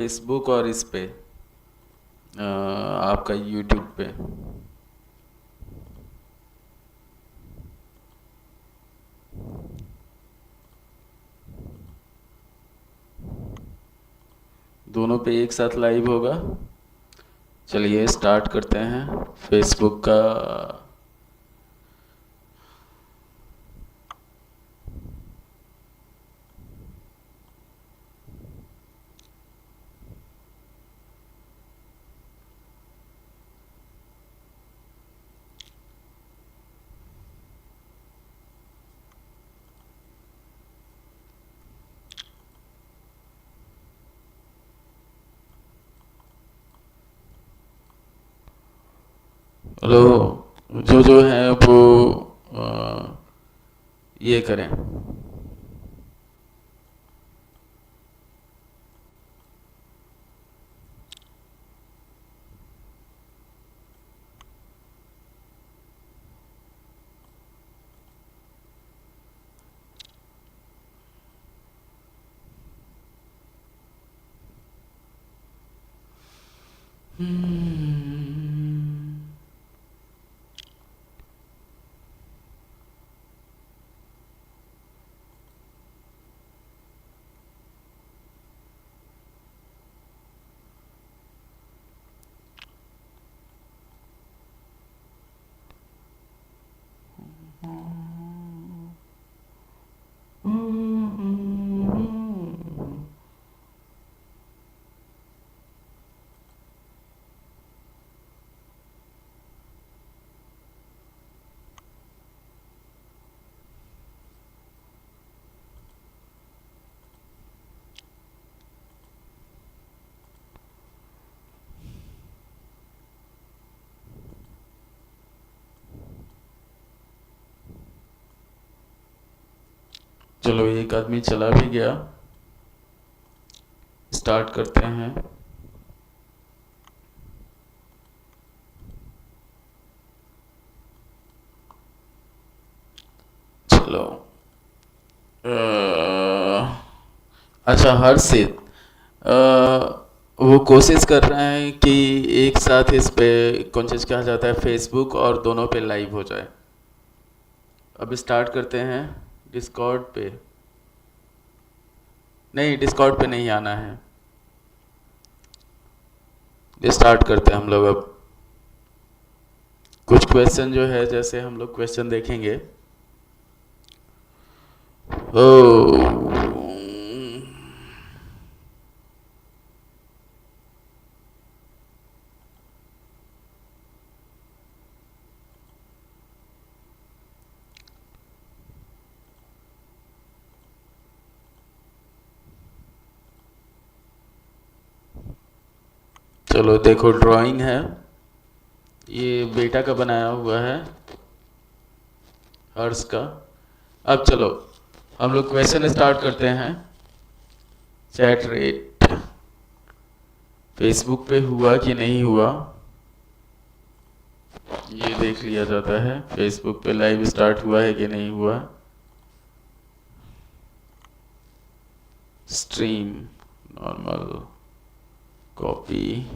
Facebook और इस पे आपका यूट्यूब पे। दोनों पे एक साथ लाइव होगा। चलिए स्टार्ट करते हैं फेसबुक का। हेलो। जो जो है वो ये करें। चलो एक आदमी चला भी गया। स्टार्ट करते हैं। चलो अच्छा हर्षित वो कोशिश कर रहे हैं कि एक साथ इस पे कौन चीज़ कहा जाता है, फेसबुक और दोनों पे लाइव हो जाए। अब स्टार्ट करते हैं डिस्कॉर्ड पे। नहीं, डिस्कॉर्ड पे नहीं आना है। स्टार्ट करते हैं हम लोग अब। कुछ क्वेश्चन जो है, जैसे हम लोग क्वेश्चन देखेंगे। ओ चलो देखो, ड्राइंग है, ये बेटा का बनाया हुआ है, हर्ष का। अब चलो हम लोग क्वेश्चन स्टार्ट करते हैं। चैट रेट फेसबुक पे हुआ कि नहीं हुआ, ये देख लिया जाता है। फेसबुक पे लाइव स्टार्ट हुआ है कि नहीं हुआ। Stream normal copy.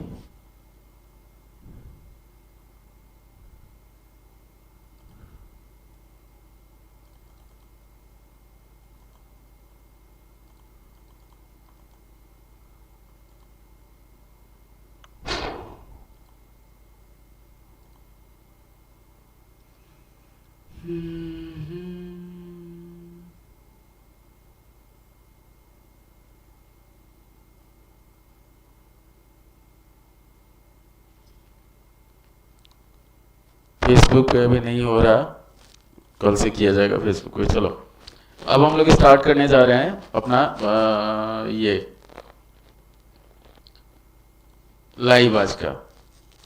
फेसबुक पे अभी नहीं हो रहा, कल से किया जाएगा फेसबुक पे। चलो अब हम लोग स्टार्ट करने जा रहे हैं अपना ये लाइव आज का।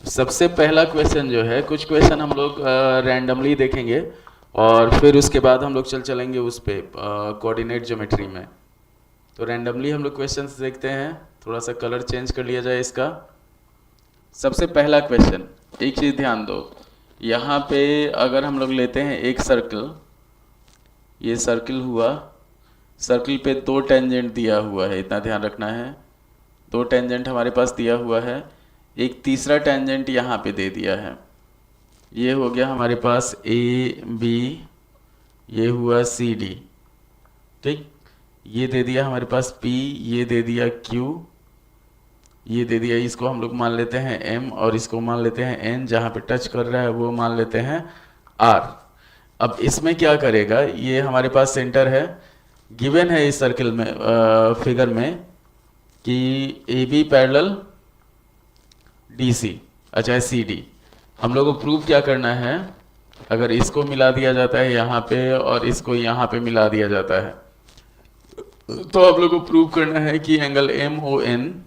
सबसे पहला क्वेश्चन जो है, कुछ क्वेश्चन हम लोग रैंडमली देखेंगे और फिर उसके बाद हम लोग चलेंगे उस पे कोऑर्डिनेट ज्योमेट्री में। तो रैंडमली हम लोग क्वेश्चंस देखते हैं। थोड़ा सा कलर चेंज कर लिया जाए इसका। सबसे पहला क्वेश्चन, एक चीज़ ध्यान दो, यहाँ पे अगर हम लोग लेते हैं एक सर्कल, ये सर्कल हुआ, सर्कल पे दो टेंजेंट दिया हुआ है, इतना ध्यान रखना है। दो टेंजेंट हमारे पास दिया हुआ है, एक तीसरा टेंजेंट यहाँ पे दे दिया है। ये हो गया हमारे पास ए बी, ये हुआ सी डी, ठीक। ये दे दिया हमारे पास पी, ये दे दिया क्यू, ये दे दिया, इसको हम लोग मान लेते हैं एम और इसको मान लेते हैं एन, जहाँ पे टच कर रहा है वो मान लेते हैं आर। अब इसमें क्या करेगा, ये हमारे पास सेंटर है, गिवन है इस सर्किल में फिगर में कि A B parallel D C, अच्छा सी डी। हम लोग को प्रूव क्या करना है, अगर इसको मिला दिया जाता है यहाँ पे और इसको यहाँ पे मिला दिया जाता है, तो आप लोग को प्रूव करना है कि angle M O N,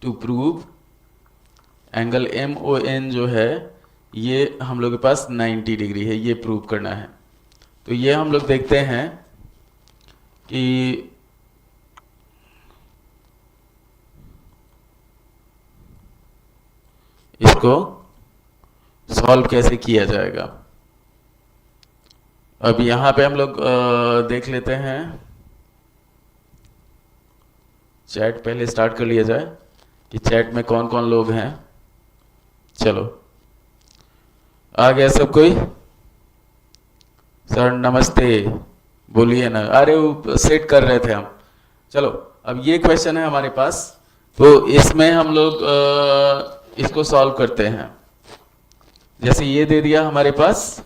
to prove angle M O N जो है ये हम लोग के पास 90 डिग्री है, ये प्रूव करना है। तो ये हम लोग देखते हैं कि इसको सॉल्व कैसे किया जाएगा। अब यहाँ पे हम लोग देख लेते हैं, चैट पहले स्टार्ट कर लिया जाए कि चैट में कौन कौन लोग हैं। चलो आ गया सब कोई? सर नमस्ते, बोलिए ना। अरे वो सेट कर रहे थे हम। चलो अब ये क्वेश्चन है हमारे पास, तो इसमें हम लोग इसको सॉल्व करते हैं। जैसे ये दे दिया हमारे पास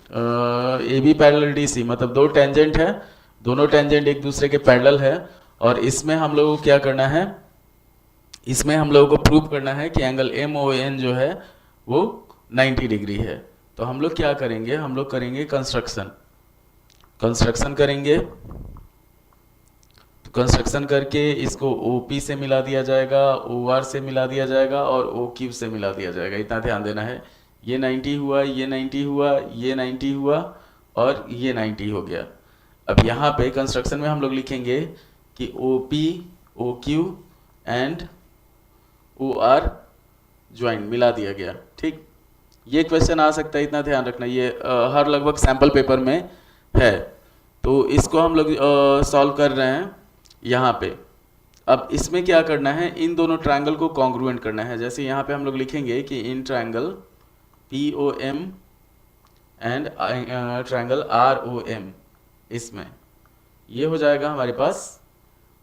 A B parallel D C, मतलब दो टेंजेंट है, दोनों टेंजेंट एक दूसरे के पैरेलल है, और इसमें हम लोगों को क्या करना है, इसमें हम लोगों को प्रूव करना है कि एंगल एम ओ एन जो है वो 90 डिग्री है। तो हम लोग क्या करेंगे, हम लोग करेंगे कंस्ट्रक्शन करेंगे। तो कंस्ट्रक्शन करके इसको OP से मिला दिया जाएगा, OR से मिला दिया जाएगा और OQ से मिला दिया जाएगा। इतना ध्यान देना है। ये 90 हुआ, ये 90 हुआ, ये 90 हुआ और ये 90 हो गया। अब यहाँ पे कंस्ट्रक्शन में हम लोग लिखेंगे कि OP, OQ and OR join मिला दिया गया, ठीक। ये क्वेश्चन आ सकता है, इतना ध्यान रखना। ये हर लगभग सैम्पल पेपर में है, तो इसको हम लोग सॉल्व कर रहे हैं यहाँ पे। अब इसमें क्या करना है, इन दोनों ट्रायंगल को कॉन्ग्रुएंट करना है। जैसे यहाँ पे हम लोग लिखेंगे कि in triangle POM and triangle ROM, इसमें ये हो जाएगा हमारे पास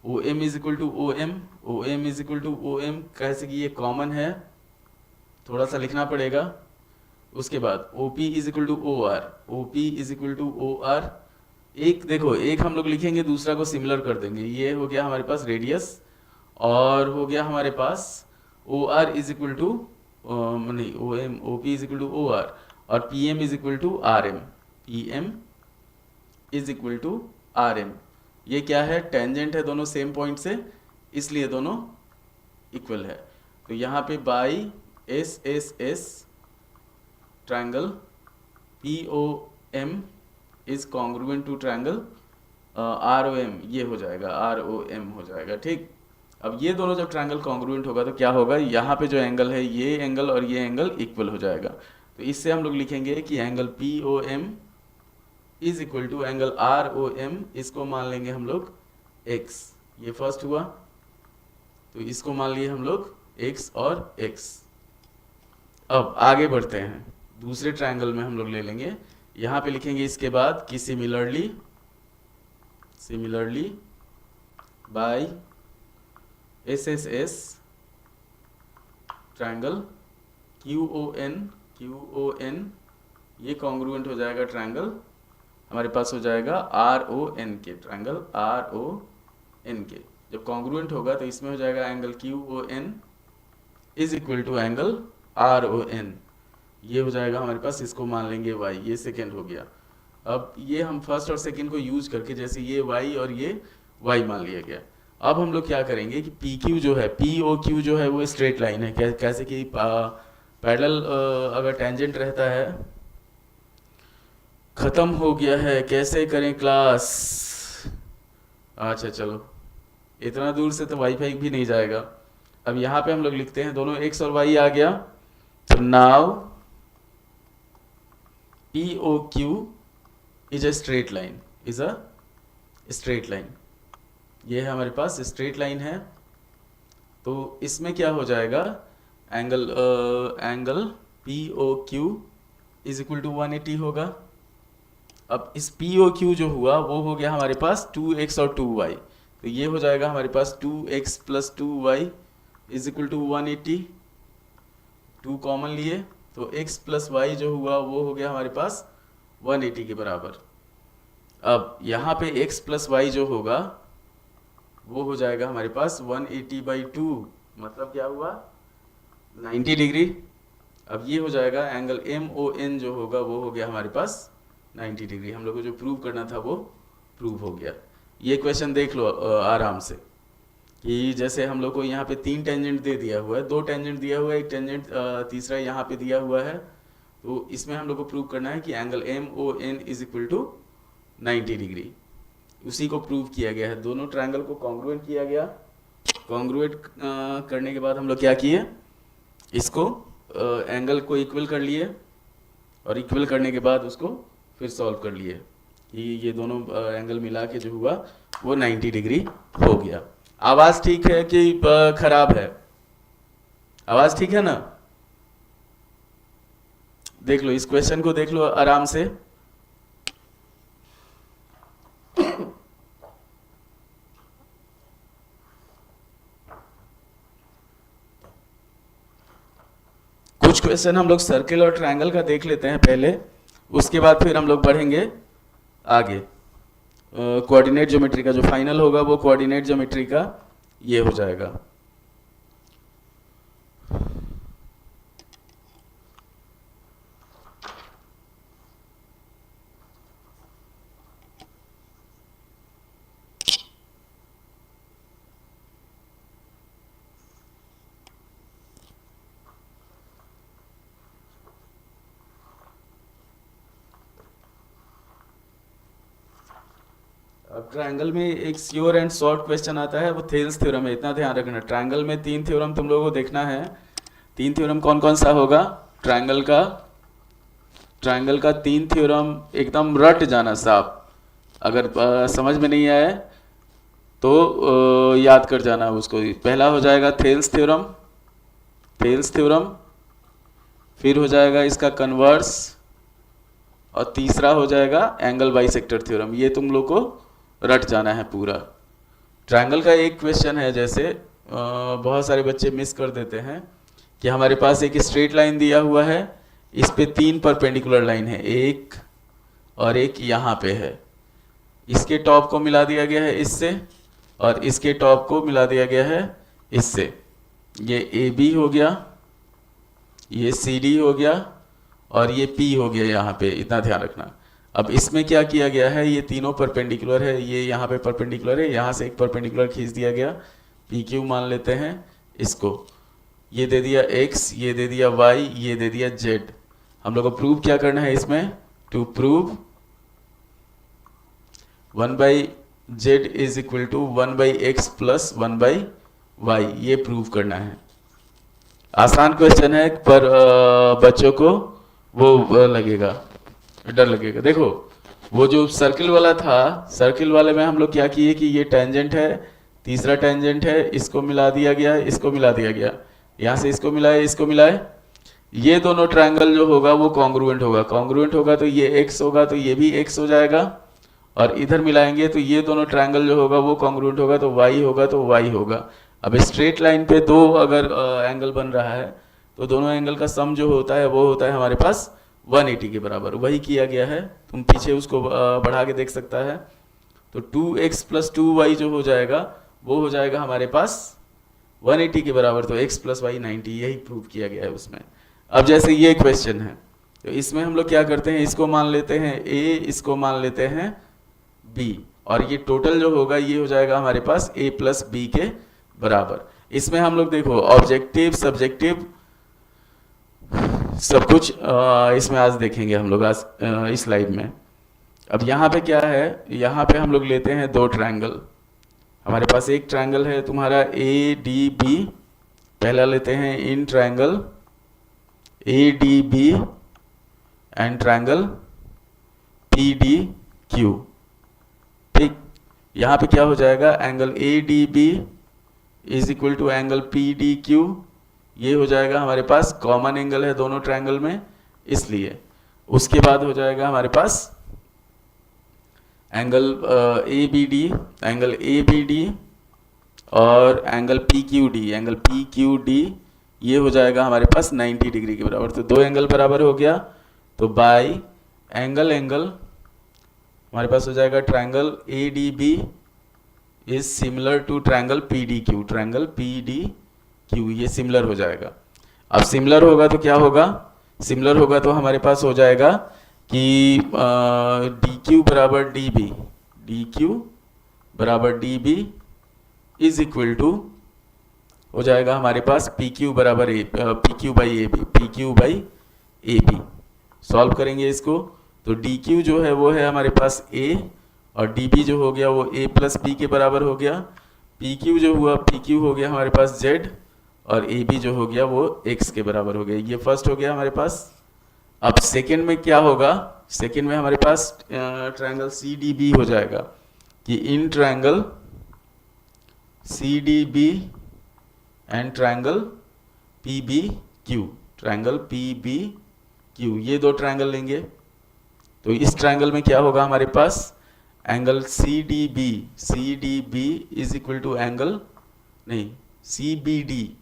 OM is equal to OM, OM is equal to OM, कैसे कि ये कॉमन है, थोड़ा सा लिखना पड़ेगा। उसके बाद OP is equal to OR, OP is equal to OR। एक देखो, एक हम लोग लिखेंगे, दूसरा को सिमिलर कर देंगे। ये हो गया हमारे पास रेडियस, और हो गया हमारे पास OR इज इक्वल टू नहीं OM, OP is equal to OR, और PM is equal to RM, PM is equal to RM। ये क्या है, टेंजेंट है, दोनों सेम पॉइंट से, इसलिए दोनों इक्वल है। तो यहाँ पे by SSS triangle POM is congruent to triangle ROM, ये हो जाएगा ROM हो जाएगा, ठीक। अब ये दोनों जब ट्रायंगल कॉन्ग्रुएंट होगा तो क्या होगा, यहाँ पे जो एंगल है ये एंगल और ये एंगल इक्वल हो जाएगा। तो इससे हम लोग लिखेंगे कि angle POM is equal to angle ROM, इसको मान लेंगे हम लोग x। ये फर्स्ट हुआ, तो इसको मान लिए हम लोग x और x। अब आगे बढ़ते हैं, दूसरे ट्रायंगल में हम लोग ले लेंगे। यहाँ पे लिखेंगे इसके बाद कि similarly by SSS triangle QON, ये कॉन्ग्रुएंट हो जाएगा ट्रायंगल हमारे पास हो जाएगा RON के, ट्रायंगल RON के। जब कॉन्ग्रुएंट होगा तो इसमें हो जाएगा angle QON is equal to angle RON, ये हो जाएगा हमारे पास, इसको मान लेंगे y। ये सेकेंड हो गया। अब ये हम फर्स्ट और सेकेंड को यूज करके, जैसे ये y और ये y मान लिया गया। अब हम लोग क्या करेंगे कि PQ जो है, POQ जो है वो स्ट्रेट लाइन है। कैसे कि पैरेलल अगर टेंजेंट रहता है, खत्म हो गया है, कैसे करें क्लास। अच्छा चलो, इतना दूर से तो वाईफाई भी नहीं जाएगा। अब यहाँ पे हम लोग लिखते हैं, दोनों x और y आ गया, तो now POQ is a straight line, ये है हमारे पास स्ट्रेट लाइन है। तो इसमें क्या हो जाएगा, angle P O Q is equal to 180 होगा। अब इस पी ओ क्यू जो हुआ वो हो गया हमारे पास 2x और 2y, तो ये हो जाएगा हमारे पास 2x plus 2y is equal to 180। 2 common लिए तो x प्लस वाई जो हुआ वो हो गया हमारे पास 180 के बराबर। अब यहाँ पे x प्लस वाई जो होगा वो हो जाएगा हमारे पास 180/2, मतलब क्या हुआ 90 डिग्री। अब ये हो जाएगा एंगल MON जो होगा वो हो गया हमारे पास 90 डिग्री। हम लोग को जो प्रूव करना था वो प्रूव हो गया। ये क्वेश्चन देख लो आराम से कि जैसे हम लोग को यहाँ पे 3 टेंजेंट दे दिया हुआ है, 2 टेंजेंट दिया हुआ है, एक टेंजेंट तीसरा यहाँ पे दिया हुआ है। तो इसमें हम लोग को प्रूव करना है कि angle MON is equal to 90 degree. उसी को प्रूव किया गया है, दोनों ट्रायंगल को कॉन्ग्रुएंट किया गया। कॉन्ग्रुएंट करने के बाद हम लोग क्या किए, इसको एंगल को इक्वल कर लिए और इक्वल करने के बाद उसको फिर सॉल्व कर लिए कि ये दोनों एंगल मिला के जो हुआ वो 90 डिग्री हो गया। आवाज़ ठीक है कि खराब है? आवाज़ ठीक है ना? देख लो, इस क्वेश्चन को देख लो आराम से। कुछ क्वेश्चन हम लोग सर्किल और ट्रायंगल का देख लेते हैं पहले, उसके बाद फिर हम लोग बढ़ेंगे आगे। कोऑर्डिनेट ज्योमेट्री का जो फाइनल होगा वो कोऑर्डिनेट ज्योमेट्री का ये हो जाएगा। अब ट्रायंगल में एक श्योर एंड शॉर्ट क्वेश्चन आता है, वो थेल्स थ्योरम है, इतना ध्यान रखना। ट्रायंगल में 3 थ्योरम तुम लोगों को देखना है। 3 थ्योरम कौन कौन सा होगा ट्रायंगल का? 3 थ्योरम एकदम रट जाना साफ। अगर समझ में नहीं आए तो याद कर जाना उसको। पहला हो जाएगा थेल्स थ्योरम, फिर हो जाएगा इसका कन्वर्स, और तीसरा हो जाएगा एंगल बाइसेक्टर थ्योरम। ये तुम लोग को रट जाना है पूरा। ट्रायंगल का एक क्वेश्चन है, जैसे बहुत सारे बच्चे मिस कर देते हैं कि हमारे पास एक स्ट्रेट लाइन दिया हुआ है, इस पे 3 परपेंडिकुलर लाइन है, एक और एक यहाँ पे है। इसके टॉप को मिला दिया गया है इससे, और इसके टॉप को मिला दिया गया है इससे। ये AB हो गया, ये CD हो गया, और ये P हो गया यहाँ पे, इतना ध्यान रखना। अब इसमें क्या किया गया है, ये तीनों परपेंडिकुलर है, ये यहाँ पे परपेंडिकुलर है, यहाँ से एक परपेंडिकुलर खींच दिया गया, PQ मान लेते हैं इसको। ये दे दिया X, ये दे दिया Y, ये दे दिया Z। हम लोग को प्रूव क्या करना है इसमें? To prove 1/z is equal to 1/x plus 1/y, ये प्रूव करना है। आसान क्वेश्चन है, पर बच्चों को वो लगेगा, डर लगेगा। देखो, वो जो सर्किल वाला था, सर्किल वाले में हम लोग क्या किए कि ये टेंजेंट है, तीसरा टेंजेंट है, इसको मिला दिया गया, इसको मिला दिया गया, यहाँ से इसको मिलाए, इसको मिलाए। ये दोनों ट्रायंगल जो होगा वो कॉन्ग्रुएंट होगा। कॉन्ग्रुएंट होगा तो ये x होगा, तो ये भी x हो जाएगा, और इधर मिलाएंगे तो ये दोनों ट्रायंगल जो होगा वो कॉन्ग्रुएंट होगा, तो y होगा तो y होगा। अब स्ट्रेट लाइन पे 2 अगर एंगल बन रहा है तो दोनों एंगल का सम जो होता है वो होता है हमारे पास 180 के बराबर। वही किया गया है, तुम पीछे उसको बढ़ा के देख सकता है। तो 2x प्लस 2y जो हो जाएगा वो हो जाएगा हमारे पास 180 के बराबर, तो x प्लस वाई 90, यही प्रूव किया गया है उसमें। अब जैसे ये क्वेश्चन है, तो इसमें हम लोग क्या करते हैं, इसको मान लेते हैं a, इसको मान लेते हैं b, और ये टोटल जो होगा ये हो जाएगा हमारे पास a प्लस b के बराबर। इसमें हम लोग देखो ऑब्जेक्टिव, सब्जेक्टिव, सब कुछ इसमें आज देखेंगे हम लोग आज इस लाइव में। अब यहाँ पे क्या है, यहाँ पे हम लोग लेते हैं 2 ट्रायंगल। हमारे पास एक ट्रायंगल है तुम्हारा ADB, पहला लेते हैं in triangle ADB and triangle PDQ। ठीक, यहाँ पे क्या हो जाएगा, angle ADB is equal to angle P D Q, ये हो जाएगा हमारे पास, कॉमन एंगल है दोनों ट्रायंगल में इसलिए। उसके बाद हो जाएगा हमारे पास angle A B D, angle A B D और angle P Q D, angle P Q D ये हो जाएगा हमारे पास 90 डिग्री के बराबर। तो दो एंगल बराबर हो गया, तो बाई एंगल हमारे पास हो जाएगा triangle A D B is similar to triangle P D Q, triangle P D Q ये सिमिलर हो जाएगा। अब सिमिलर होगा तो क्या होगा, सिमिलर होगा तो हमारे पास हो जाएगा कि डी क्यू बराबर डी बी, डी क्यू बराबर D B is equal to हो जाएगा हमारे पास पी क्यू बराबर P Q by A B, P Q by A B. Solve करेंगे इसको तो डी क्यू जो है वो है हमारे पास ए और डी बी जो हो गया वो ए प्लस बी के बराबर हो गया, पी क्यू जो हुआ पी क्यू हो गया हमारे पास जेड और ए बी जो हो गया वो एक्स के बराबर हो गया। ये फर्स्ट हो गया हमारे पास। अब सेकेंड में क्या होगा, सेकेंड में हमारे पास ट्रायंगल सी डी बी हो जाएगा कि in triangle C D B and triangle P B Q, triangle P B Q ये दो ट्रायंगल लेंगे। तो इस ट्रायंगल में क्या होगा हमारे पास, angle C D B is equal to angle नहीं सी बी डी,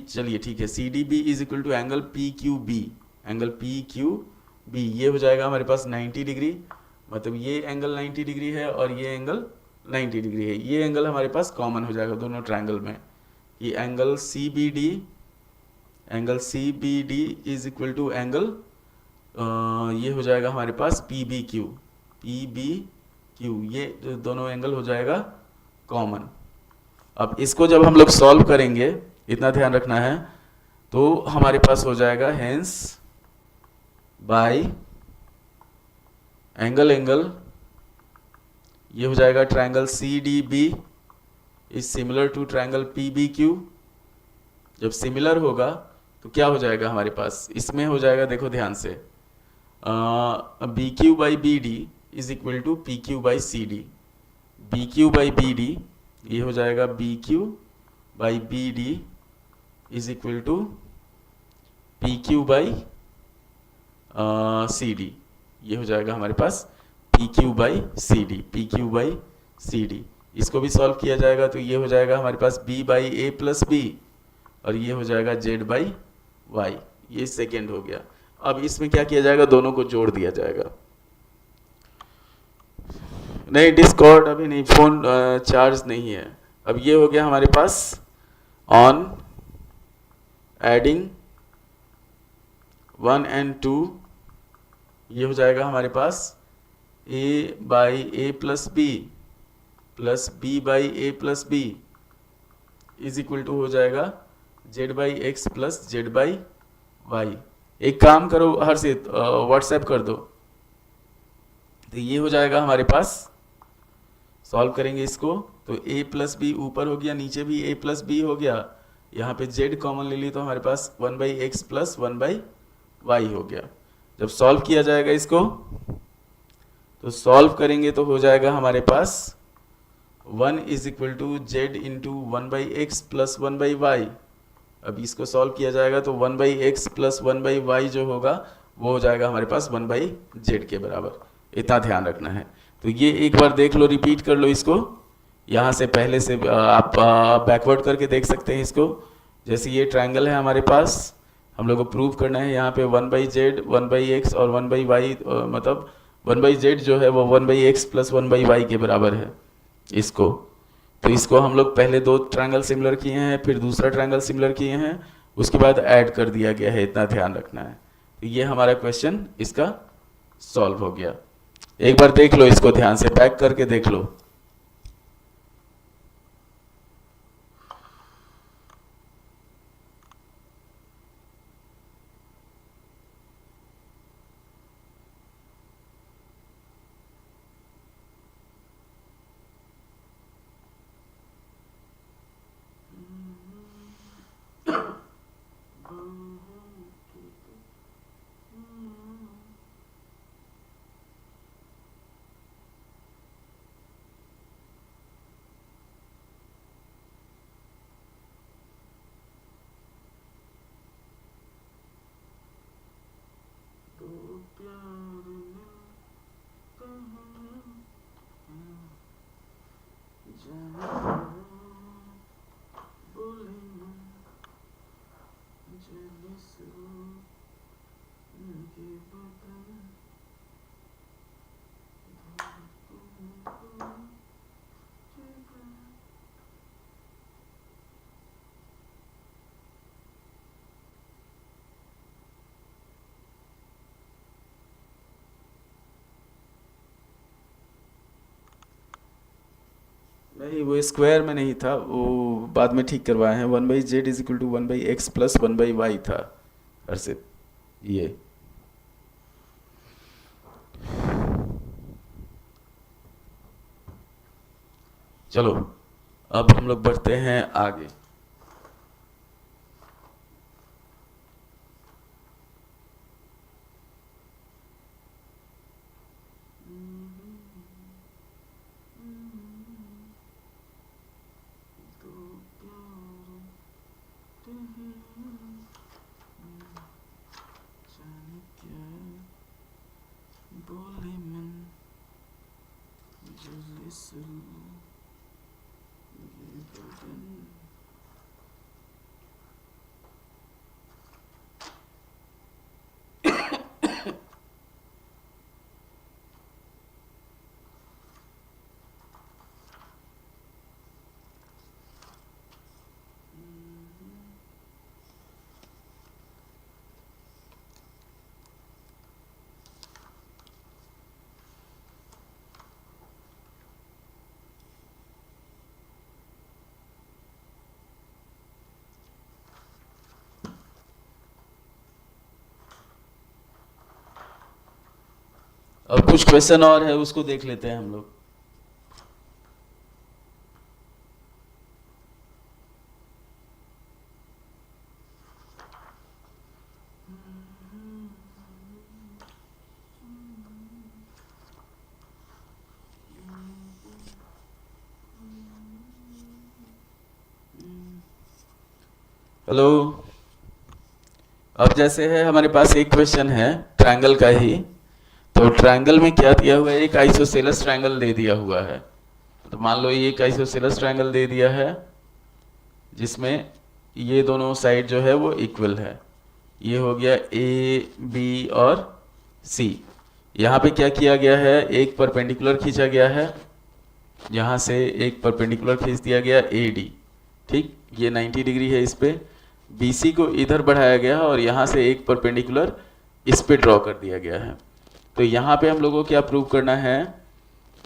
चलिए ठीक है, C D B is equal to angle P Q B, angle P Q B ये हो जाएगा हमारे पास 90 डिग्री, मतलब ये एंगल 90 डिग्री है और ये एंगल 90 डिग्री है। ये एंगल हमारे पास कॉमन हो जाएगा दोनों ट्रायंगल में, ये angle C B D is equal to angle ये हो जाएगा हमारे पास पी बी क्यू, ये दोनों एंगल हो जाएगा कॉमन। अब इसको जब हम लोग सॉल्व करेंगे, इतना ध्यान रखना है, तो हमारे पास हो जाएगा हेंस बाय एंगल ये हो जाएगा triangle C D B is similar to triangle P B Q. जब सिमिलर होगा तो क्या हो जाएगा हमारे पास, इसमें हो जाएगा देखो ध्यान से, B Q by B D is equal to P Q by C D, B Q by B D ये हो जाएगा B Q by B D is equal to P Q by C D, ये हो जाएगा हमारे पास P Q by C D, P Q by C D. इसको भी सॉल्व किया जाएगा तो ये हो जाएगा हमारे पास B by A plus B और ये हो जाएगा जेड बाई वाई, ये सेकेंड हो गया। अब इसमें क्या किया जाएगा, दोनों को जोड़ दिया जाएगा। नहीं डिस्कॉर्ड अभी नहीं, फोन चार्ज नहीं है। अब ये हो गया हमारे पास ऑन एडिंग 1 and 2 ये हो जाएगा हमारे पास a by A plus B by A plus B is equal to हो जाएगा Z by X plus Z by Y. एक काम करो हर्षित, व्हाट्सएप कर दो, तो ये हो जाएगा हमारे पास। सॉल्व करेंगे इसको तो a प्लस बी ऊपर हो गया, नीचे भी a प्लस बी हो गया, यहाँ पे z कॉमन ले ली तो हमारे पास 1 by X plus 1 by Y हो गया। जब सॉल्व किया जाएगा इसको तो सॉल्व करेंगे तो हो जाएगा हमारे पास 1 is equal to Z into 1 by X plus 1 by Y. अब इसको सॉल्व किया जाएगा तो 1 by X plus 1 by Y जो होगा वो हो जाएगा हमारे पास 1 बाई जेड के बराबर। इतना ध्यान रखना है। तो ये एक बार देख लो, रिपीट कर लो इसको, यहाँ से पहले से आप बैकवर्ड करके देख सकते हैं इसको। जैसे ये ट्रायंगल है हमारे पास, हम लोग को प्रूव करना है यहाँ पे 1 बाई जेड 1 बाई एक्स और 1 बाई वाई, मतलब 1 बाई जेड जो है वो 1 by X plus 1 by Y के बराबर है इसको। तो इसको हम लोग पहले दो ट्रायंगल सिमिलर किए हैं, फिर दूसरा ट्रायंगल सिमिलर किए हैं, उसके बाद ऐड कर दिया गया है, इतना ध्यान रखना है। तो ये हमारा क्वेश्चन इसका सॉल्व हो गया। एक बार देख लो इसको, ध्यान से बैक करके देख लो। नहीं, वो स्क्वायर में नहीं था, वो बाद में ठीक करवाए हैं। 1/z is equal to 1/x plus 1/y था हर्षित, ये। चलो अब हम लोग बढ़ते हैं आगे। अब कुछ क्वेश्चन और है, उसको देख लेते हैं हम लोग। हेलो, अब जैसे है हमारे पास एक क्वेश्चन है ट्रायंगल का ही। तो ट्रायंगल में क्या दिया हुआ है, एक आइसोसेलेस ट्रायंगल दे दिया हुआ है। तो मान लो ये एक आइसोसेलेस ट्रायंगल दे दिया है जिसमें ये दोनों साइड जो है वो इक्वल है। ये हो गया ए बी और सी। यहाँ पे क्या किया गया है, एक परपेंडिकुलर खींचा गया है, यहाँ से एक परपेंडिकुलर खींच दिया गया ए डी, ठीक। ये 90 डिग्री है, इस पे बी सी को इधर बढ़ाया गया और यहाँ से एक परपेंडिकुलर इस पे ड्रॉ कर दिया गया है। तो यहाँ पे हम लोगों को क्या प्रूव करना है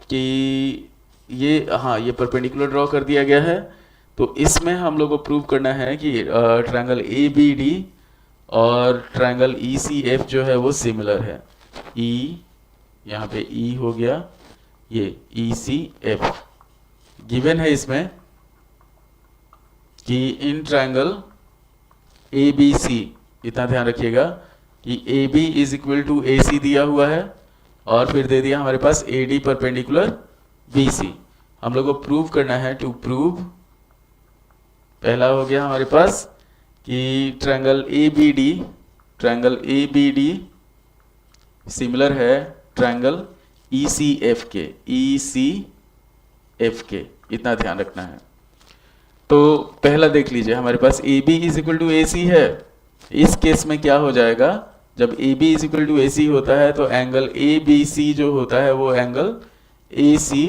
कि ये, हाँ, ये परपेंडिकुलर ड्रॉ कर दिया गया है। तो इसमें हम लोग को प्रूव करना है कि ट्रायंगल ए बी डी और ट्रायंगल ई सी एफ जो है वो सिमिलर है। ई, यहाँ पे ई हो गया, ये ई सी एफ गिवन है इसमें कि in triangle A B C, इतना ध्यान रखिएगा कि A B is equal to A C दिया हुआ है और फिर दे दिया हमारे पास A D perpendicular B C. हम लोग को प्रूव करना है, टू प्रूव, पहला हो गया हमारे पास कि triangle A B D similar है ट्रायंगल ई सी एफ के, इतना ध्यान रखना है। तो पहला देख लीजिए, हमारे पास A B is equal to A C है। इस केस में क्या हो जाएगा, जब A B is equal to A C होता है तो एंगल ए बी सी जो होता है वो एंगल ए सी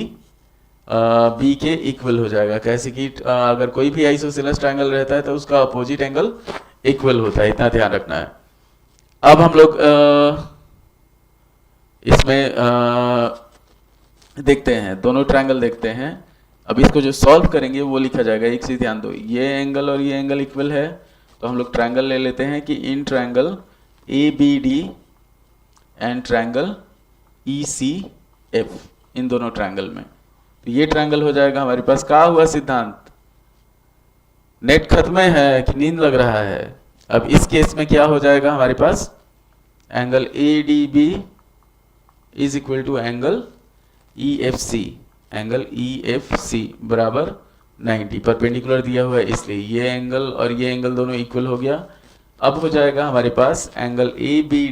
बी के इक्वल हो जाएगा। कैसे कि अगर कोई भी आइसोसेलेस ट्रायंगल रहता है तो उसका अपोजिट एंगल इक्वल होता है, इतना ध्यान रखना है। अब हम लोग इसमें देखते हैं, दोनों ट्रायंगल देखते हैं। अब इसको जो सॉल्व करेंगे वो लिखा जाएगा। एक चीज ध्यान दो, ये एंगल और ये एंगल इक्वल है, तो हम लोग ट्रायंगल ले लेते हैं कि in triangle A B D and triangle E C F, इन दोनों ट्रायंगल में, तो ये ट्रायंगल हो जाएगा हमारे पास। क्या हुआ सिद्धांत, नेट खत्म है कि नींद लग रहा है? अब इस केस में क्या हो जाएगा हमारे पास, angle A D B is equal to angle E F C, angle E F C बराबर 90, परपेंडिकुलर दिया हुआ है इसलिए ये एंगल और ये एंगल दोनों इक्वल हो गया। अब हो जाएगा हमारे पास angle A B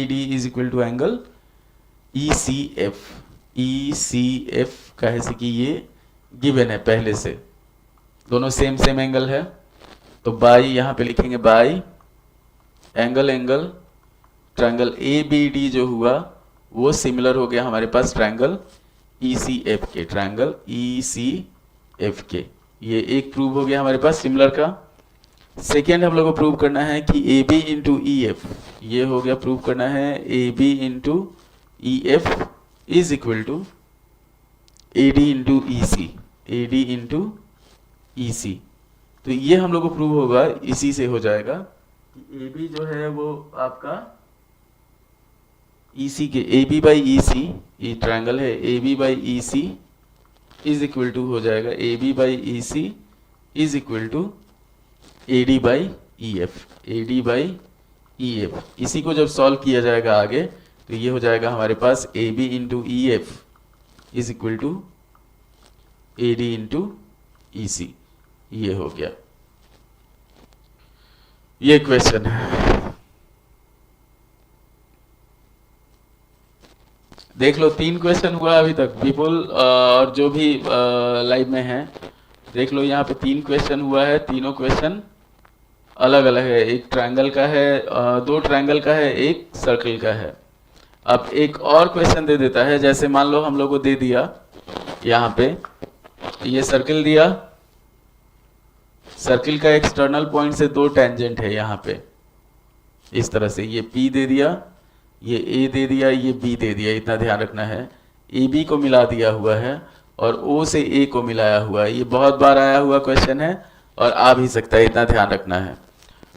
D is equal to angle E C F का है कि ये गिवन है पहले से, दोनों सेम एंगल है। तो बाई यहाँ पे लिखेंगे, by angle triangle A B D जो हुआ वो सिमिलर हो गया हमारे पास ट्रायंगल ई सी एफ के। ये एक प्रूव हो गया हमारे पास सिमिलर का। सेकेंड हम लोग को प्रूव करना है कि A B into E F, ये हो गया प्रूव करना है A B into E F is equal to A D into E C, A D into E C. तो ये हम लोग को प्रूव होगा, इसी से हो जाएगा कि ए बी जो है वो आपका ई सी के, ए बी बाई ई सी, ये ट्रायंगल है, A B by E C is equal to हो जाएगा A B by E C is equal to A D by E F, A D by E F. इसी को जब solve किया जाएगा आगे तो ये हो जाएगा हमारे पास A B into E F is equal to A D into E C. ये हो गया, ये क्वेश्चन है। देख लो 3 क्वेश्चन हुआ अभी तक, विपुल और जो भी लाइव में है देख लो, यहाँ पे 3 क्वेश्चन हुआ है। तीनों क्वेश्चन अलग अलग है, एक ट्रायंगल का है, 2 ट्रायंगल का है, एक सर्कल का है। अब एक और क्वेश्चन दे देता है, जैसे मान लो हम लोग को दे दिया यहाँ पे ये सर्कल दिया, सर्कल का एक्सटर्नल पॉइंट से 2 टेंजेंट है यहाँ पे, इस तरह से ये P दे दिया, ये A दे दिया, ये B दे दिया। इतना ध्यान रखना है, ए बी को मिला दिया हुआ है और O से A को मिलाया हुआ है। ये बहुत बार आया हुआ क्वेश्चन है और आ भी सकता है, इतना ध्यान रखना है।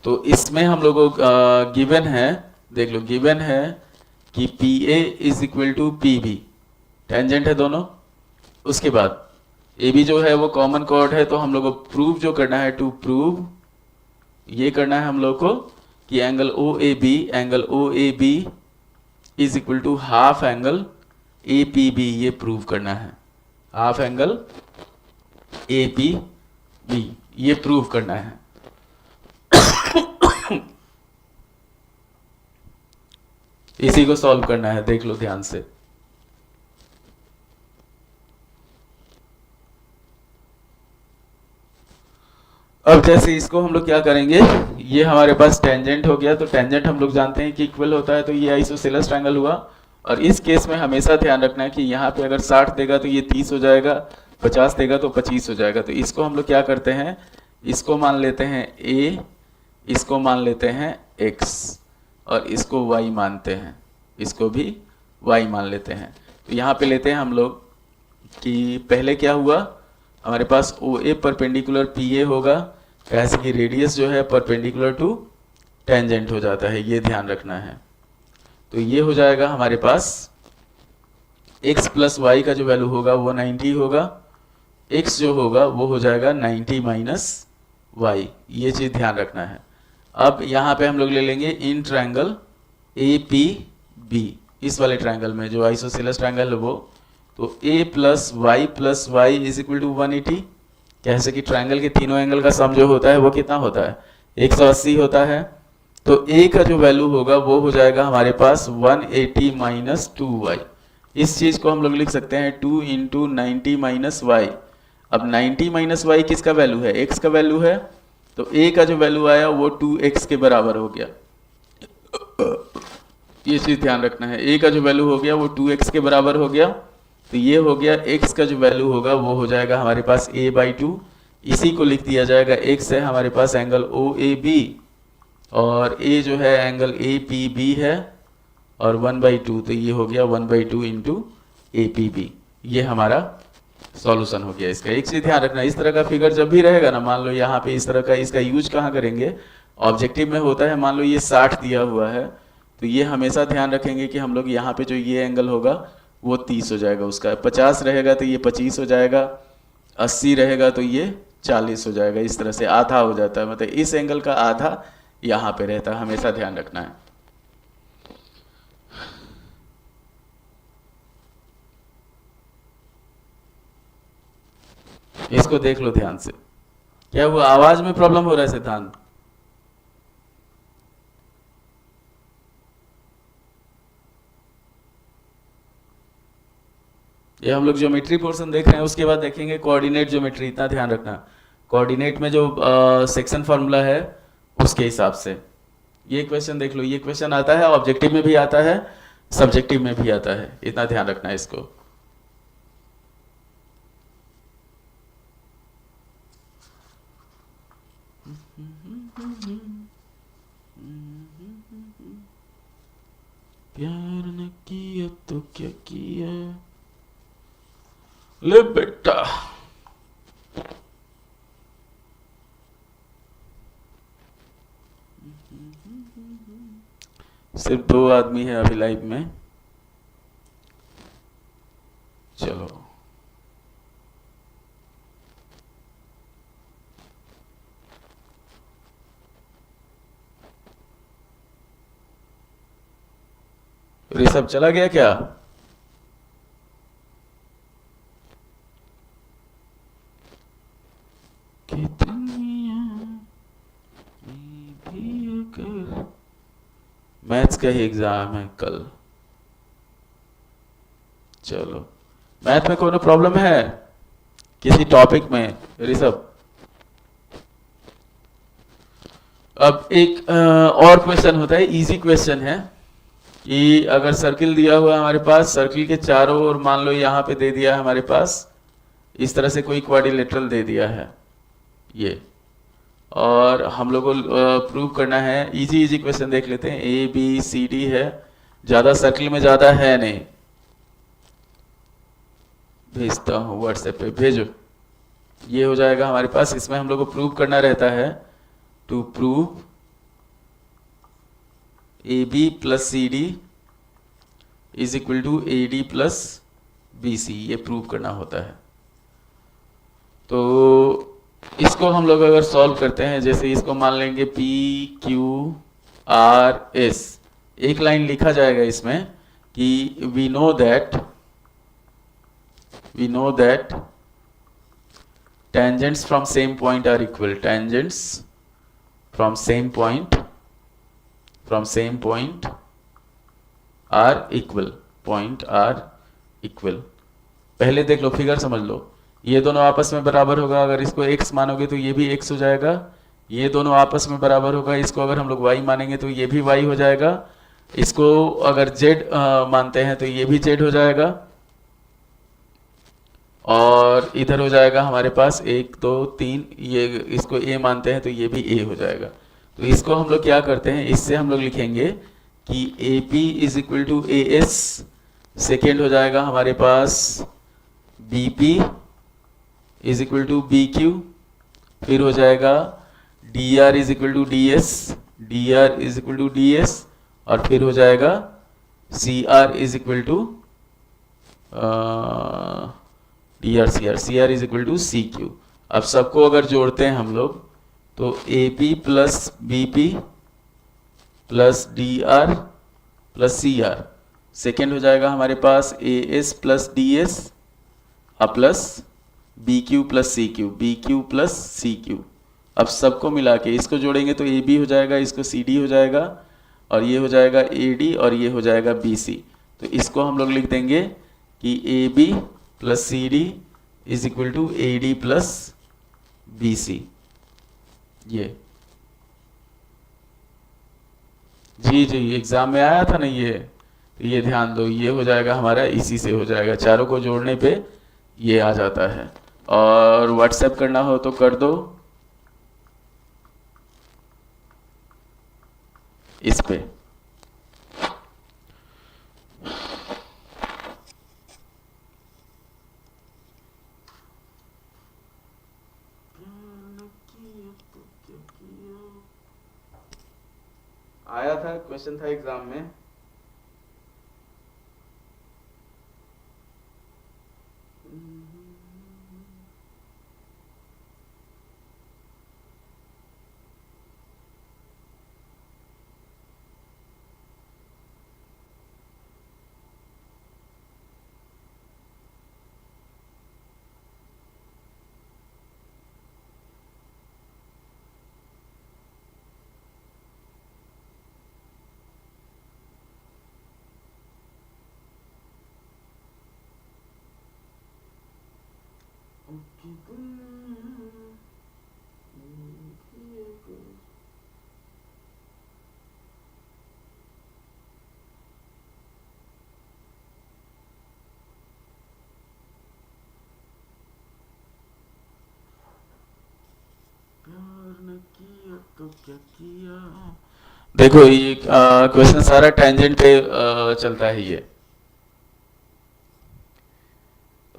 तो इसमें हम लोगों को गिवन है, देख लो गिवन है कि P A is equal to P B, tangent है दोनों। उसके बाद ए बी जो है वो कॉमन कॉर्ड है, तो हम लोग को प्रूव जो करना है, टू प्रूव ये करना है हम लोग को कि angle O A B is equal to half angle A P B, ये प्रूव करना है। Half angle A P B ये प्रूव करना है। इसी को सॉल्व करना है, देख लो ध्यान से। अब जैसे इसको हम लोग क्या करेंगे, ये हमारे पास टेंजेंट हो गया, तो टेंजेंट हम लोग जानते हैं कि इक्वल होता है, तो ये आइसोसेलेस ट्रायंगल हुआ। और इस केस में हमेशा ध्यान रखना है कि यहाँ पे अगर 60 देगा तो ये 30 हो जाएगा, 50 देगा तो 25 हो जाएगा। तो इसको हम लोग क्या करते हैं, इसको मान लेते हैं a, इसको मान लेते हैं x और इसको y मानते हैं, इसको भी y मान लेते हैं। तो यहाँ पे लेते हैं हम लोग कि पहले क्या हुआ, हमारे पास ओ ए परपेंडिकुलर पी ए होगा, ऐसे कि रेडियस जो है परपेंडिकुलर टू टेंजेंट हो जाता है, ये ध्यान रखना है। तो ये हो जाएगा हमारे पास x प्लस वाई का जो वैल्यू होगा वो 90 होगा, x जो होगा वो हो जाएगा 90 माइनस वाई, ये चीज़ ध्यान रखना है। अब यहाँ पे हम लोग ले लेंगे in triangle A P B, इस वाले ट्रायंगल में जो आइसोसेलेस ट्रायंगल है वो, तो a plus Y is equal to 180। कैसे कि ट्रायंगल के तीनों एंगल का सम जो होता है वो कितना होता है, 180 होता है। तो a का जो वैल्यू होगा वो हो जाएगा हमारे पास 180 माइनस 2y। इस चीज़ को हम लोग लिख सकते हैं 2 इंटू 90 माइनस वाई। अब 90 माइनस वाई किसका वैल्यू है, x का वैल्यू है, तो a का जो वैल्यू आया वो 2x के बराबर हो गया। ये चीज़ ध्यान रखना है, a का जो वैल्यू हो गया वो 2x के बराबर हो गया। तो ये हो गया, x का जो वैल्यू होगा वो हो जाएगा हमारे पास a/2। इसी को लिख दिया जाएगा, x है हमारे पास एंगल OAB और a जो है एंगल APB है और 1/2, तो ये हो गया 1/2 इंटू APB। ये हमारा सॉल्यूशन हो गया इसका। एक चीज़ ध्यान रखना, इस तरह का फिगर जब भी रहेगा ना, मान लो यहाँ पे इस तरह का, इसका यूज कहाँ करेंगे, ऑब्जेक्टिव में होता है। मान लो ये 60 दिया हुआ है, तो ये हमेशा ध्यान रखेंगे कि हम लोग यहाँ पे जो ये एंगल होगा वो 30 हो जाएगा, उसका 50 रहेगा तो ये 25 हो जाएगा, 80 रहेगा तो ये 40 हो जाएगा। इस तरह से आधा हो जाता है, मतलब इस एंगल का आधा यहाँ पे रहता है, हमेशा ध्यान रखना है। इसको देख लो ध्यान से। क्या हुआ, आवाज में प्रॉब्लम हो रहा है सिद्धांत? ये हम लोग ज्योमेट्री पोर्शन देख रहे हैं, उसके बाद देखेंगे कोऑर्डिनेट ज्योमेट्री। इतना ध्यान रखना, कोऑर्डिनेट में जो सेक्शन फार्मूला है उसके हिसाब से। ये क्वेश्चन देख लो, ये क्वेश्चन आता है ऑब्जेक्टिव में भी आता है, सब्जेक्टिव में भी आता है, इतना ध्यान रखना है इसको। प्यार न किया तो क्या किया। ले बेटा, सिर्फ 2 आदमी है अभी लाइव में। चलो ऋषभ चला गया क्या? मैथ्स का ही एग्जाम है कल। चलो, मैथ में कोई प्रॉब्लम है किसी टॉपिक में ऋषभ? अब एक और क्वेश्चन होता है, इजी क्वेश्चन है कि अगर सर्किल दिया हुआ है हमारे पास, सर्किल के चारों ओर मान लो यहाँ पे दे दिया है हमारे पास, इस तरह से कोई क्वाड्रिलेटरल दे दिया है ये, और हम लोग को प्रूव करना है। इजी इजी क्वेश्चन देख लेते हैं। ए बी सी डी है, ज़्यादा सर्किल में ज़्यादा है नहीं, भेजता हूँ व्हाट्सएप पे, भेजो। ये हो जाएगा हमारे पास। इसमें हम लोग को प्रूव करना रहता है, to prove A B plus C D is equal to A D plus B C, ये प्रूव करना होता है। तो इसको हम लोग अगर सॉल्व करते हैं, जैसे इसको मान लेंगे P Q R S, एक लाइन लिखा जाएगा इसमें कि we know that tangents from same point are equal, tangents from same point are equal। पहले देख लो, फिगर समझ लो, ये दोनों आपस में बराबर होगा, अगर इसको x मानोगे तो ये भी x हो जाएगा। ये दोनों आपस में बराबर होगा, इसको अगर हम लोग y मानेंगे तो ये भी y हो जाएगा। इसको अगर z मानते हैं तो ये भी z हो जाएगा, और इधर हो जाएगा हमारे पास 1 2 3, ये इसको a मानते हैं तो ये भी a हो जाएगा। तो इसको हम लोग क्या करते हैं, इससे हम लोग लिखेंगे कि AP is equal to AS, second हो जाएगा हमारे पास BP is equal to BQ, फिर हो जाएगा DR is equal to DS, DR is equal to DS, और फिर हो जाएगा CR is equal to CR is equal to CQ। अब सबको अगर जोड़ते हैं हम लोग तो AP plus BP plus DR plus CR, second हो जाएगा हमारे पास AS plus DS plus BQ plus CQ। अब सबको मिला के इसको जोड़ेंगे तो AB हो जाएगा, इसको CD हो जाएगा, और ये हो जाएगा AD, और ये हो जाएगा BC। तो इसको हम लोग लिख देंगे कि AB plus CD is equal to AD plus BC। ये जी एग्जाम में आया था ना ये ध्यान दो, ये हो जाएगा हमारा, इसी से हो जाएगा, चारों को जोड़ने पे ये आ जाता है। और व्हाट्सएप करना हो तो कर दो इस पे। आया था, क्वेश्चन था एग्जाम में। तो क्या किया। देखो ये क्वेश्चन सारा टेंजेंट पे चलता है ये।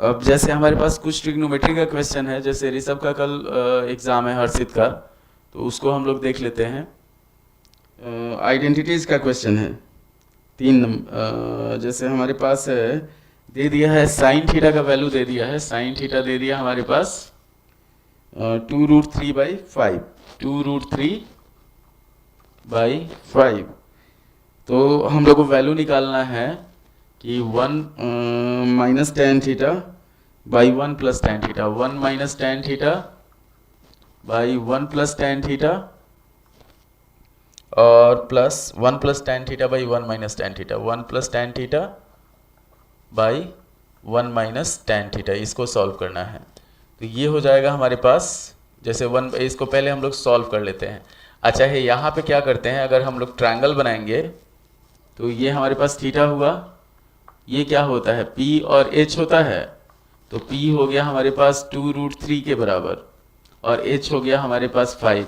अब जैसे हमारे पास कुछ ट्रिग्नोमेट्री का क्वेश्चन है, जैसे ऋषभ का कल एग्जाम है हर्षित का, तो उसको हम लोग देख लेते हैं। आइडेंटिटीज का क्वेश्चन है 3 नंबर। जैसे हमारे पास है, दे दिया है साइन थीटा का वैल्यू दे दिया है, साइन थीटा दे दिया हमारे पास 2√3/5, 2√3/5। तो हम लोग को वैल्यू निकालना है कि 1 minus tan theta by 1 plus tan theta, 1 minus tan theta by 1 plus tan theta, और plus 1 plus tan theta by 1 minus tan theta, 1 plus tan theta by 1 minus tan theta. इसको सॉल्व करना है। तो ये हो जाएगा हमारे पास, जैसे 1, इसको पहले हम लोग सॉल्व कर लेते हैं। अच्छा है, यहाँ पे क्या करते हैं, अगर हम लोग ट्रायंगल बनाएंगे तो ये हमारे पास थीटा हुआ, ये क्या होता है, P और H होता है। तो P हो गया हमारे पास 2√3 के बराबर, और H हो गया हमारे पास 5।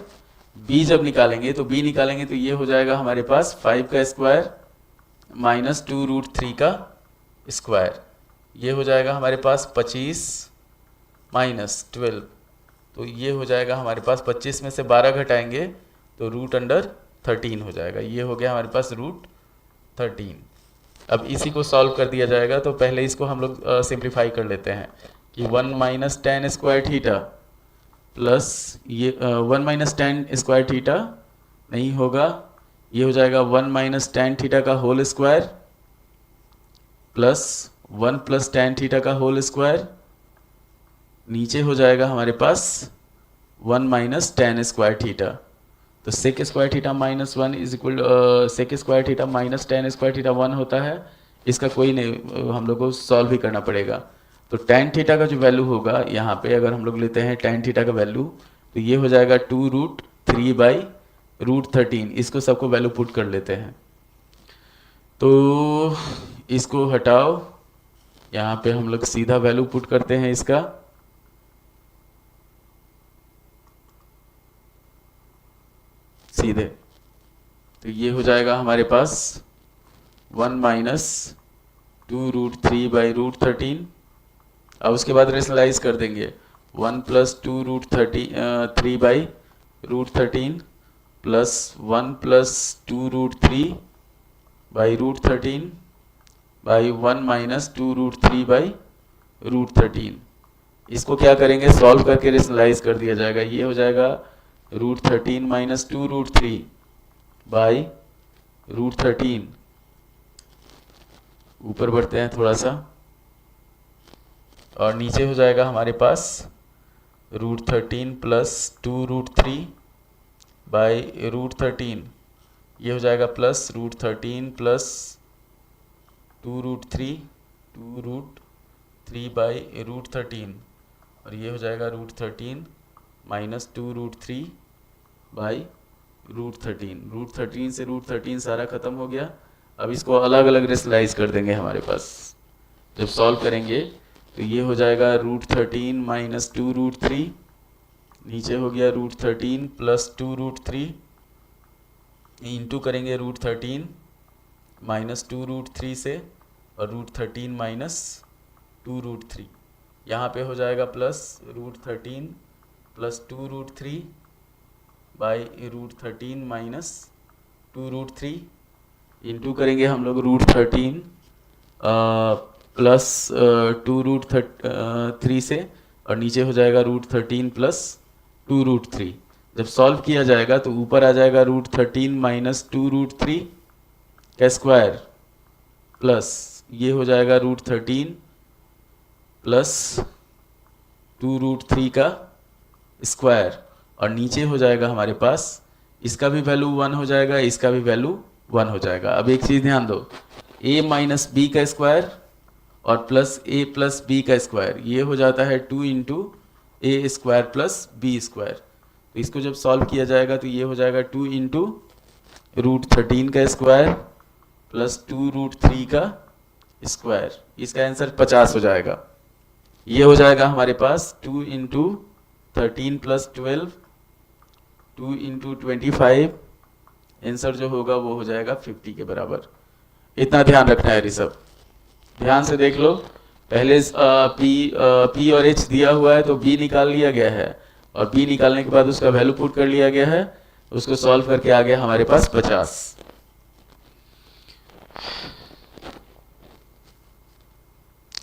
B जब निकालेंगे तो B निकालेंगे तो ये हो जाएगा हमारे पास 5 का स्क्वायर माइनस 2√3 का स्क्वायर। ये हो जाएगा हमारे पास 25 माइनस 12। तो ये हो जाएगा हमारे पास 25 में से 12 घटाएंगे तो √13 हो जाएगा। ये हो गया हमारे पास √13। अब इसी को सॉल्व कर दिया जाएगा। तो पहले इसको हम लोग सिंप्लीफाई कर लेते हैं कि 1 minus tan square theta plus ये 1 माइनस टेन स्क्वायर थीटा नहीं होगा, ये हो जाएगा 1 माइनस टेन थीटा का whole square plus 1 plus tan theta का होल स्क्वायर। नीचे हो जाएगा हमारे पास 1 माइनस टेन स्क्वायर थीटा। तो sec square theta minus 1 is equal, sec square theta minus tan square theta 1 होता है। इसका कोई नहीं, हम लोग को सॉल्व ही करना पड़ेगा। तो टेन थीटा का जो वैल्यू होगा यहाँ पे, अगर हम लोग लेते हैं टेन थीटा का वैल्यू, तो ये हो जाएगा 2√3/√13। इसको सबको वैल्यू पुट कर लेते हैं। तो इसको हटाओ, यहाँ पे हम लोग सीधा वैल्यू पुट करते हैं इसका। सीधे तो ये हो जाएगा हमारे पास 1 माइनस 2√3/√13। अब उसके बाद रेशनलाइज कर देंगे, 1 plus 2√3/√13 plus 1 plus 2√3/√13 by 1 minus 2√3/√13। इसको क्या करेंगे, सॉल्व करके रेशनलाइज कर दिया जाएगा। ये हो जाएगा √13 माइनस 2√3/√13। ऊपर बढ़ते हैं थोड़ा सा, और नीचे हो जाएगा हमारे पास √13 प्लस 2√3/√13। ये हो जाएगा प्लस √13 प्लस 2√3/√13, और ये हो जाएगा √13 माइनस 2√3/√13। √13 से √13 सारा खत्म हो गया। अब इसको अलग अलग रेशनलाइज कर देंगे। हमारे पास जब सॉल्व करेंगे तो ये हो जाएगा √13 माइनस 2√3, नीचे हो गया √13 प्लस 2√3, इंटू करेंगे √13 माइनस 2√3 से, और √13 माइनस 2√3। यहाँ पे हो जाएगा plus √13 plus 2√3 by √13 minus 2√3, into करेंगे हम लोग √13 प्लस 2√3 से, और नीचे हो जाएगा √13 प्लस 2√3। जब सॉल्व किया जाएगा तो ऊपर आ जाएगा √13 माइनस 2√3 का स्क्वायर, प्लस ये हो जाएगा √13 प्लस 2√3 का स्क्वायर, और नीचे हो जाएगा हमारे पास, इसका भी वैल्यू 1 हो जाएगा, इसका भी वैल्यू 1 हो जाएगा। अब एक चीज़ ध्यान दो, a माइनस बी का स्क्वायर और प्लस a प्लस बी का स्क्वायर, ये हो जाता है 2 इंटू ए स्क्वायर प्लस बी स्क्वायर। तो इसको जब सॉल्व किया जाएगा तो ये हो जाएगा 2 इंटू √13 का स्क्वायर प्लस 2√3 का स्क्वायर। इसका आंसर 50 हो जाएगा। ये हो जाएगा हमारे पास 2 इंटू 13 प्लस 12, 2 इंटू 25, आंसर जो होगा वो हो जाएगा 50 के बराबर। इतना ध्यान रखना है ऋषभ, ध्यान से देख लो। पहले पी और एच दिया हुआ है तो बी निकाल लिया गया है, और बी निकालने के बाद उसका वैल्यू पुट कर लिया गया है, उसको सॉल्व करके आ गया हमारे पास 50।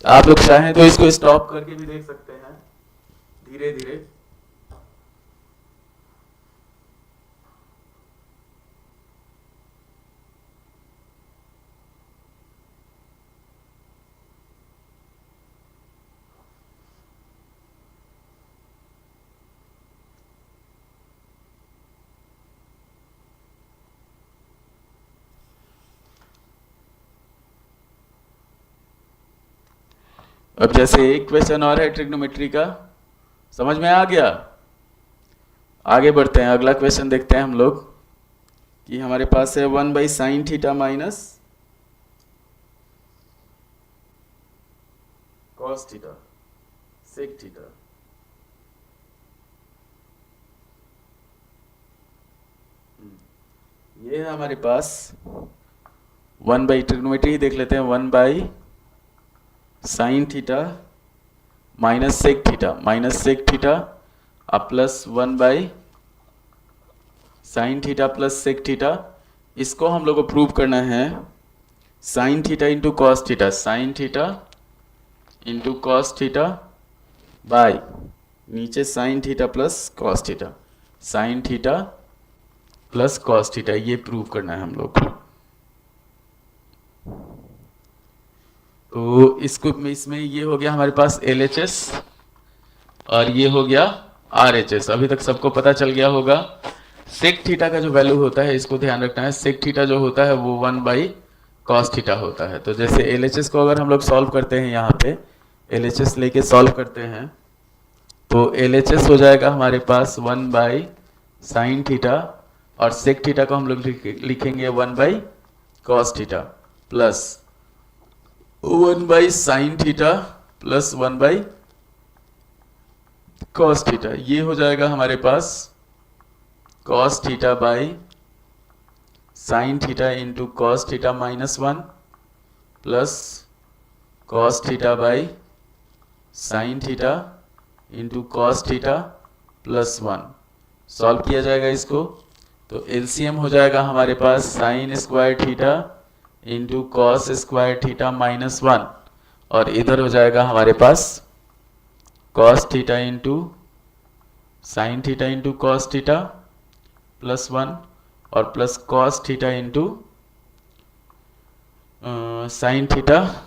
आप लोग चाहें तो इसको स्टॉप करके भी देख सकते हैं धीरे धीरे। अब जैसे एक क्वेश्चन और है ट्रिग्नोमेट्री का, समझ में आ गया? आगे बढ़ते हैं, अगला क्वेश्चन देखते हैं हम लोग कि हमारे पास है 1/sin theta minus cos theta sec theta. ये है हमारे पास 1/ट्रिग्नोमेट्री ही देख लेते हैं, 1/sin theta minus sec theta अब plus 1/sin theta plus sec theta. इसको हम लोग को प्रूव करना है sin theta into cos theta, sin theta into cos theta by नीचे sin theta plus cos theta, sin theta plus cos theta, ये prove करना है हम लोग को। तो इसको इसमें ये हो गया हमारे पास LHS और ये हो गया RHS। अभी तक सबको पता चल गया होगा। सेक थीटा का जो वैल्यू होता है इसको ध्यान रखना है, सेक थीटा जो होता है वो 1/cos थीटा होता है। तो जैसे LHS को अगर हम लोग सॉल्व करते हैं, यहाँ पे LHS लेके सॉल्व करते हैं तो LHS हो जाएगा हमारे पास 1/sin थीटा और सेक थीटा को हम लोग लिखेंगे 1/cos theta plus 1/sin theta plus 1/cos theta. ये हो जाएगा हमारे पास cos theta by sin theta into cos theta minus 1 plus cos theta by sin theta into cos theta plus 1। Solve किया जाएगा इसको तो LCM हो जाएगा हमारे पास sin square theta into cos square theta minus 1 और इधर हो जाएगा हमारे पास cos theta into sine theta into cos theta plus 1 और plus cos theta into sine theta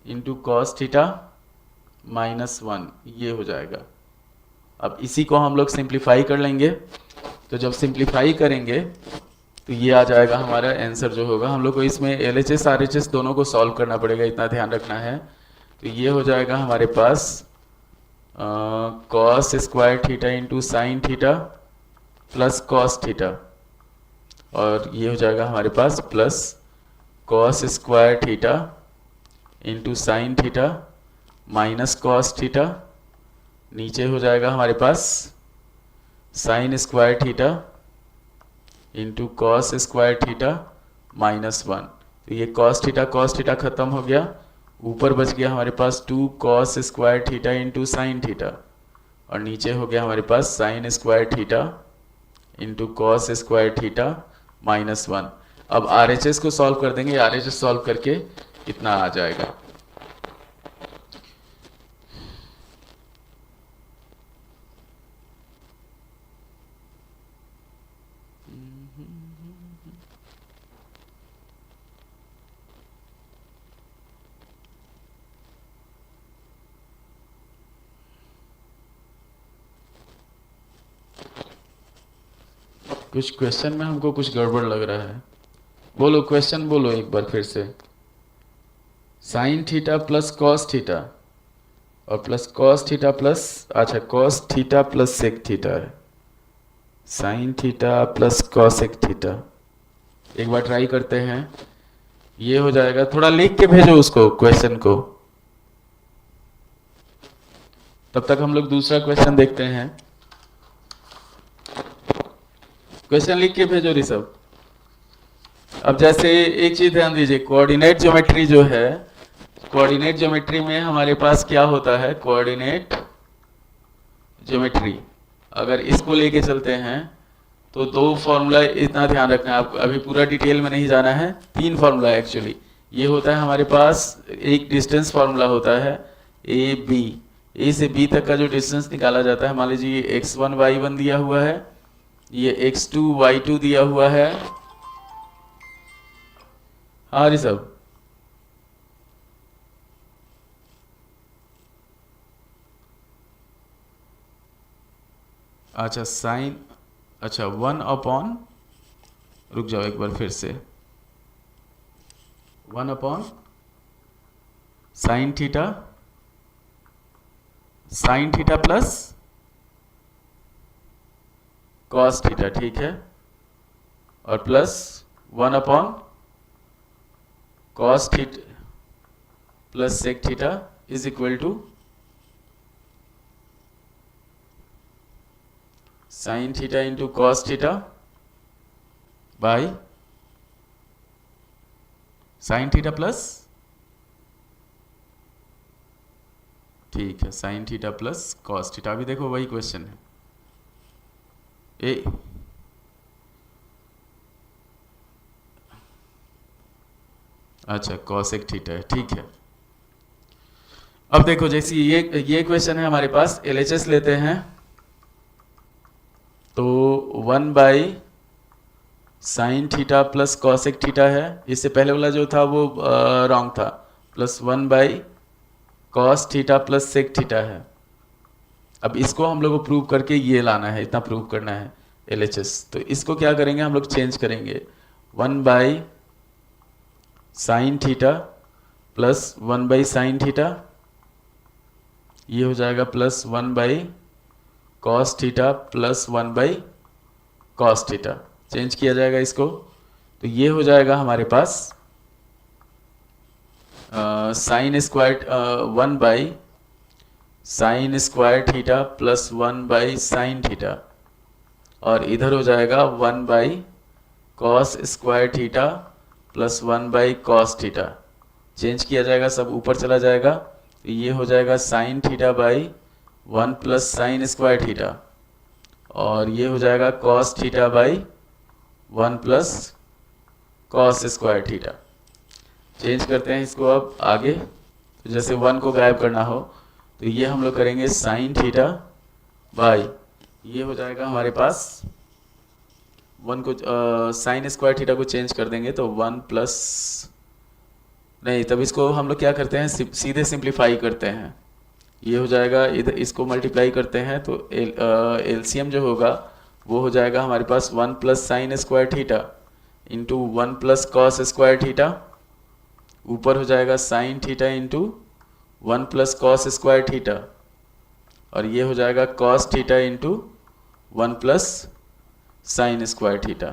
into cos theta minus 1, ये हो जाएगा। अब इसी को हम लोग सिंप्लीफाई कर लेंगे, तो जब सिंप्लीफाई करेंगे तो ये आ जाएगा हमारा आंसर जो होगा। हम लोग को इसमें LHS RHS दोनों को सॉल्व करना पड़ेगा, इतना ध्यान रखना है। तो ये हो जाएगा हमारे पास cos square theta into sine theta plus cos theta और ये हो जाएगा हमारे पास plus cos square theta into sine theta minus cos theta, नीचे हो जाएगा हमारे पास sine square theta into cos square theta minus 1। तो ये cos थीटा खत्म हो गया, ऊपर बच गया हमारे पास 2 cos square theta into sine theta और नीचे हो गया हमारे पास sine square theta into cos square theta minus 1। अब RHS को सॉल्व कर देंगे, RHS सॉल्व करके इतना आ जाएगा। कुछ क्वेश्चन में हमको कुछ गड़बड़ लग रहा है। बोलो क्वेश्चन बोलो एक बार फिर से। Sine theta plus cos theta और प्लस कॉस थीटा प्लस, अच्छा cos theta plus sec theta है, sine theta plus cosec theta. एक बार ट्राई करते हैं, ये हो जाएगा। थोड़ा लिख के भेजो उसको क्वेश्चन को, तब तक हम लोग दूसरा क्वेश्चन देखते हैं। क्वेश्चन लिख के भेजो ऋषभ। अब जैसे एक चीज ध्यान दीजिए, कोऑर्डिनेट ज्योमेट्री जो है, कोऑर्डिनेट ज्योमेट्री में हमारे पास क्या होता है, कोऑर्डिनेट ज्योमेट्री अगर इसको लेके चलते हैं तो दो फॉर्मूला, इतना ध्यान रखना है आपको, अभी पूरा डिटेल में नहीं जाना है। तीन फॉर्मूला है एक्चुअली। ये होता है हमारे पास एक डिस्टेंस फॉर्मूला होता है ए बी, ए से बी तक का जो डिस्टेंस निकाला जाता है, मान लीजिए x1 y1 दिया हुआ है, ये x2 y2 दिया हुआ है। हाँ जी सब, अच्छा साइन, अच्छा 1/, रुक जाओ एक बार फिर से, 1/, sine theta plus cos theta, ठीक है, और plus 1/, cos theta plus sec theta is equal to sine theta into cos theta by sine theta plus, ठीक है, sine theta plus cos theta. अभी देखो वही क्वेश्चन है, ए अच्छा कॉसेक थीटा है, ठीक है। अब देखो जैसे ये क्वेश्चन है हमारे पास, एलएचएस लेते हैं तो 1 sine theta plus cosec theta है, इससे पहले वाला जो था वो रॉन्ग था, plus 1 cos theta plus sec theta है। अब इसको हम लोग को प्रूव करके ये लाना है, इतना प्रूव करना है एलएचएस। तो इसको क्या करेंगे हम लोग, चेंज करेंगे, 1 sine theta plus 1 sine theta, ये हो जाएगा plus 1 cos theta plus 1 cos theta, change किया जाएगा इसको। तो ये हो जाएगा हमारे पास sine square 1 sine square theta plus 1 sine theta, और इधर हो जाएगा 1 cos square theta plus 1 cos theta, change किया जाएगा, सब ऊपर चला जाएगा। तो ये हो जाएगा sign theta by 1 plus sign square theta, और ये हो जाएगा cos theta by 1 plus cos square theta. Change करते हैं इसको अब आगे, तो जैसे 1 को गायब करना हो तो ये हम लोग करेंगे साइन थीटा बाई, ये हो जाएगा हमारे पास 1 को साइन स्क्वायर थीटा को चेंज कर देंगे तो 1 प्लस, नहीं तब इसको हम लोग क्या करते हैं, सीधे सिंप्लीफाई करते हैं, ये हो जाएगा, इधर इसको मल्टीप्लाई करते हैं तो एलसीएम जो होगा वो हो जाएगा हमारे पास 1 plus sign square theta into 1 plus cos square theta, ऊपर हो जाएगा sign theta into 1 plus cos square theta, और ये हो जाएगा cos theta into 1 plus sign square theta.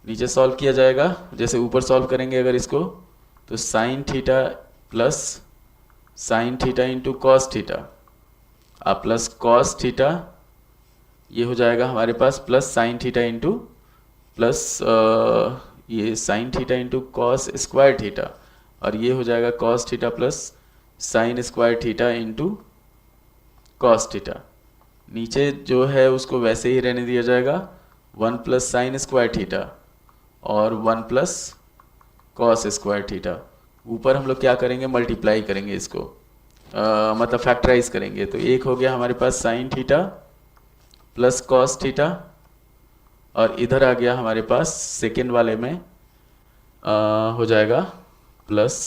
नीचे सॉल्व किया जाएगा, जैसे ऊपर सॉल्व करेंगे अगर इसको, तो sign theta plus sine theta into cos theta plus cos theta, ये हो जाएगा हमारे पास plus sine theta into plus ये sign theta into cos square theta, और ये हो जाएगा cos theta plus sign square theta into cos theta. नीचे जो है उसको वैसे ही रहने दिया जाएगा, 1 प्लस साइन स्क्वायर थीटा और 1 प्लस कॉस स्क्वायर थीटा। ऊपर हम लोग क्या करेंगे, मल्टीप्लाई करेंगे इसको, मतलब फैक्टराइज करेंगे। तो एक हो गया हमारे पास sine theta plus cos theta, और इधर आ गया हमारे पास सेकेंड वाले में हो जाएगा plus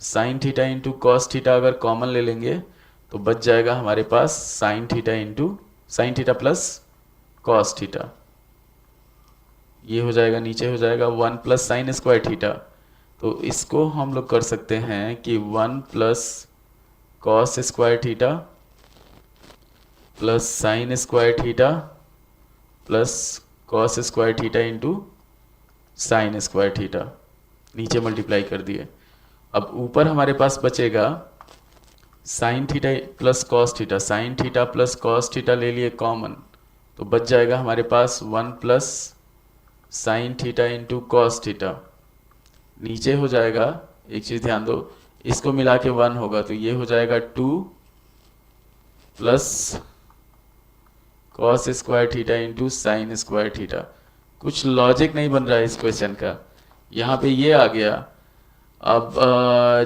sine theta into cos theta, अगर कॉमन ले लेंगे तो बच जाएगा हमारे पास sine theta into sine theta plus cos theta, ये हो जाएगा, नीचे हो जाएगा 1 प्लस साइन स्क्वायर थीटा। तो इसको हम लोग कर सकते हैं कि 1 plus cos square theta plus sign square theta plus cos square theta into sign square theta, नीचे मल्टीप्लाई कर दिए। अब ऊपर हमारे पास बचेगा sign theta plus cos theta, sine theta plus cos theta ले लिए कॉमन, तो बच जाएगा हमारे पास 1 plus sine theta into cos theta, नीचे हो जाएगा एक चीज ध्यान दो, इसको मिला के 1 होगा तो ये हो जाएगा 2 plus cos square theta into sign square theta. कुछ लॉजिक नहीं बन रहा है इस क्वेश्चन का, यहाँ पे ये आ गया। अब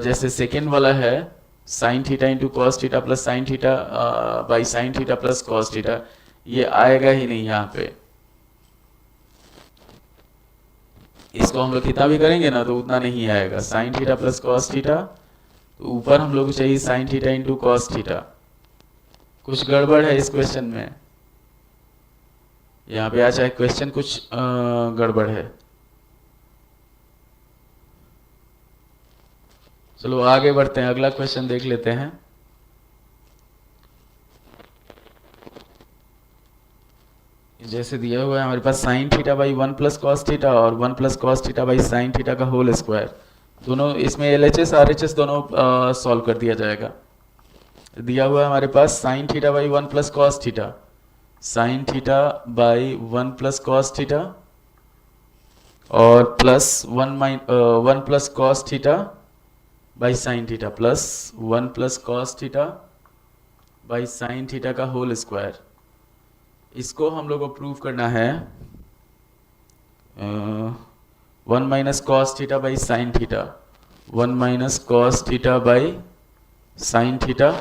जैसे सेकेंड वाला है sine theta into cos theta plus sine theta by sine theta plus cos theta, ये आएगा ही नहीं यहाँ पे। इसको हम लोग कितना भी करेंगे ना तो उतना नहीं आएगा। Sign theta plus cos theta, तो ऊपर हम लोग को चाहिए sign theta into cos theta. कुछ गड़बड़ है इस क्वेश्चन में, यहाँ पे आ चाहे क्वेश्चन कुछ गड़बड़ है। चलो आगे बढ़ते हैं, अगला क्वेश्चन देख लेते हैं। जैसे दिया हुआ है हमारे पास sine theta by 1 plus cos theta और 1 plus cos theta by sine theta का होल स्क्वायर, दोनों इसमें LHS RHS दोनों सॉल्व कर दिया जाएगा। दिया हुआ है हमारे पास sine theta by 1 plus cos theta, sine theta by 1 plus cos theta और plus 1 plus cos theta by sine theta plus 1 plus cos theta by sine theta का होल स्क्वायर। इसको हम लोग को प्रूव करना है 1 minus cos theta by sine theta, 1 minus cos theta by sine theta